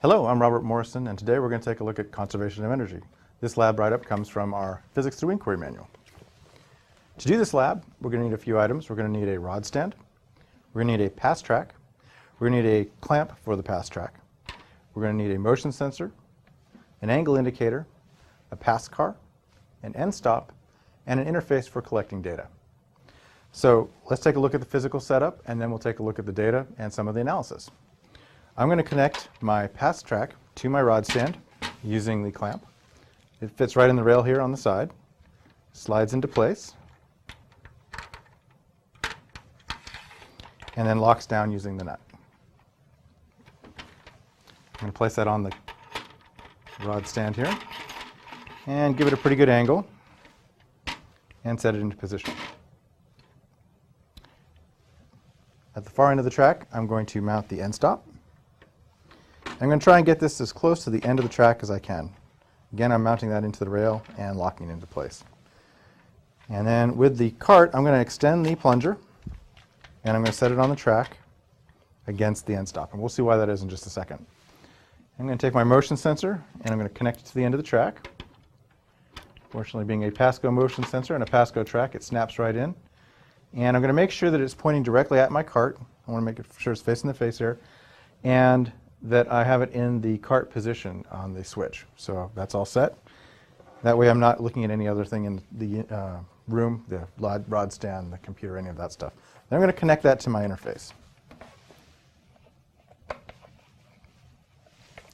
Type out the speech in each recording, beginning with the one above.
Hello, I'm Robert Morrison, and today we're going to take a look at conservation of energy. This lab write-up comes from our Physics Through Inquiry manual. To do this lab, we're going to need a few items. We're going to need a rod stand, we're going to need a pass track, we're going to need a clamp for the pass track, we're going to need a motion sensor, an angle indicator, a pass car, an end stop, and an interface for collecting data. So let's take a look at the physical setup, and then we'll take a look at the data and some of the analysis. I'm going to connect my pass track to my rod stand using the clamp. It fits right in the rail here on the side, slides into place, and then locks down using the nut. I'm going to place that on the rod stand here and give it a pretty good angle and set it into position. At the far end of the track, I'm going to mount the end stop. I'm going to try and get this as close to the end of the track as I can. Again, I'm mounting that into the rail and locking it into place. And then with the cart, I'm going to extend the plunger, and I'm going to set it on the track against the end stop. And we'll see why that is in just a second. I'm going to take my motion sensor, and I'm going to connect it to the end of the track. Fortunately, being a PASCO motion sensor and a PASCO track, it snaps right in. And I'm going to make sure that it's pointing directly at my cart. I want to make sure it's facing the face here. And that I have it in the cart position on the switch. So that's all set. That way I'm not looking at any other thing in the room, the rod stand, the computer, any of that stuff. Then I'm going to connect that to my interface.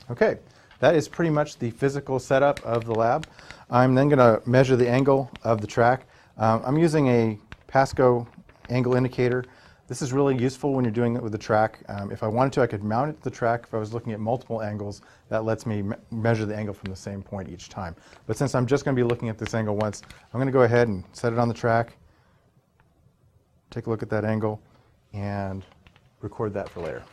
Okay, that is pretty much the physical setup of the lab. I'm then going to measure the angle of the track. I'm using a PASCO angle indicator. This is really useful when you're doing it with the track. If I wanted to, I could mount it to the track. If I was looking at multiple angles, that lets me measure the angle from the same point each time. But since I'm just going to be looking at this angle once, I'm going to go ahead and set it on the track, take a look at that angle, and record that for later.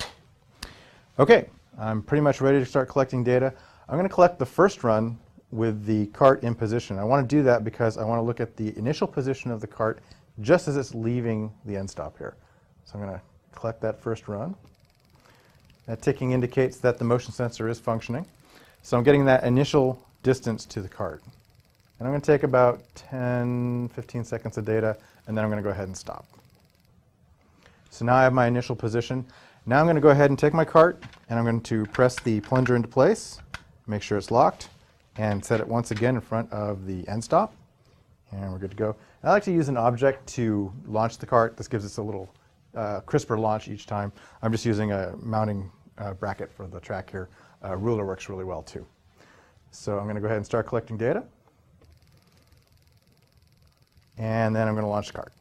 Okay, I'm pretty much ready to start collecting data. I'm going to collect the first run with the cart in position. I want to do that because I want to look at the initial position of the cart just as it's leaving the end stop here. So I'm going to collect that first run. That ticking indicates that the motion sensor is functioning. So I'm getting that initial distance to the cart. And I'm going to take about 10-15 seconds of data, and then I'm going to go ahead and stop. So now I have my initial position. Now I'm going to go ahead and take my cart, and I'm going to press the plunger into place, make sure it's locked, and set it once again in front of the end stop. And we're good to go. I like to use an object to launch the cart. This gives us a little crisper launch each time. I'm just using a mounting bracket for the track here. Ruler works really well too. So I'm going to go ahead and start collecting data. And then I'm going to launch the cart.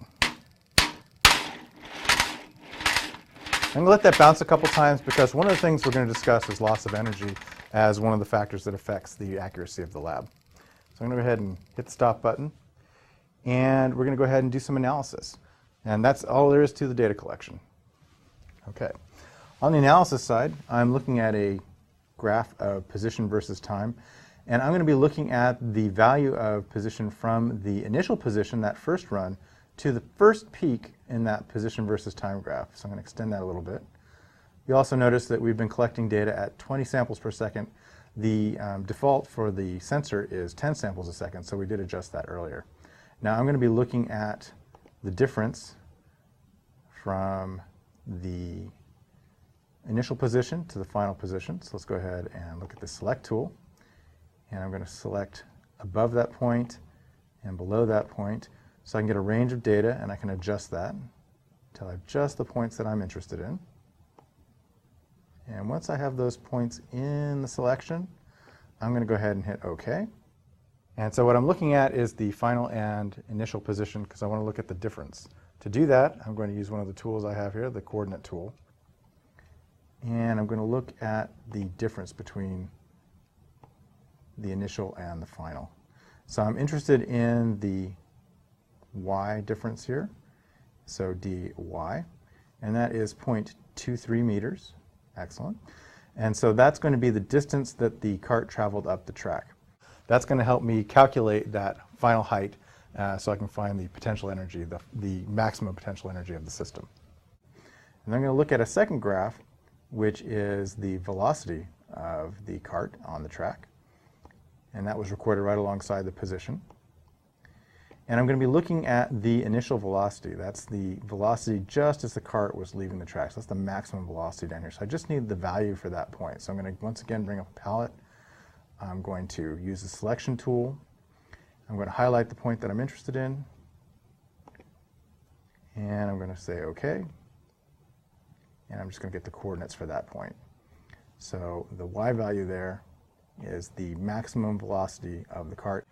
I'm going to let that bounce a couple times because one of the things we're going to discuss is loss of energy as one of the factors that affects the accuracy of the lab. So I'm going to go ahead and hit the stop button. And we're going to go ahead and do some analysis. And that's all there is to the data collection. Okay. On the analysis side, I'm looking at a graph of position versus time. And I'm going to be looking at the value of position from the initial position, that first run, to the first peak in that position versus time graph. So I'm going to extend that a little bit. You also notice that we've been collecting data at 20 samples per second. The default for the sensor is 10 samples a second, so we did adjust that earlier. Now I'm going to be looking at the difference from the initial position to the final position. So let's go ahead and look at the select tool. And I'm going to select above that point and below that point so I can get a range of data, and I can adjust that until I have just the points that I'm interested in. And once I have those points in the selection, I'm going to go ahead and hit OK. And so what I'm looking at is the final and initial position because I want to look at the difference. To do that, I'm going to use one of the tools I have here, the coordinate tool. And I'm going to look at the difference between the initial and the final. So I'm interested in the y difference here, so dy, and that is 0.23 meters. Excellent. And so that's going to be the distance that the cart traveled up the track. That's going to help me calculate that final height so I can find the potential energy, the maximum potential energy of the system. And I'm going to look at a second graph, which is the velocity of the cart on the track. And that was recorded right alongside the position. And I'm going to be looking at the initial velocity. That's the velocity just as the cart was leaving the track. So that's the maximum velocity down here. So I just need the value for that point. So I'm going to once again bring up a palette. I'm going to use the selection tool. I'm going to highlight the point that I'm interested in. And I'm going to say OK. And I'm just going to get the coordinates for that point. So the y value there is the maximum velocity of the cart.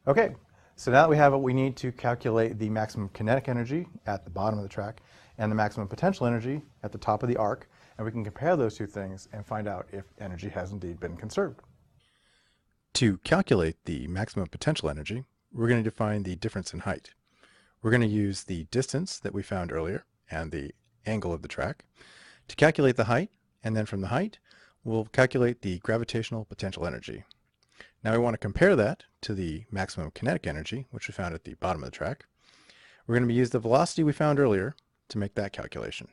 OK. So now that we have what we need to calculate the maximum kinetic energy at the bottom of the track and the maximum potential energy at the top of the arc, and we can compare those two things and find out if energy has indeed been conserved. To calculate the maximum potential energy, we're going to define the difference in height. We're going to use the distance that we found earlier and the angle of the track to calculate the height, and then from the height, we'll calculate the gravitational potential energy. Now we want to compare that to the maximum kinetic energy, which we found at the bottom of the track. We're going to use the velocity we found earlier to make that calculation.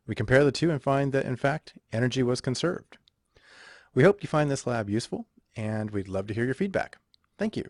We compare the two and find that, in fact, energy was conserved. We hope you find this lab useful, and we'd love to hear your feedback. Thank you.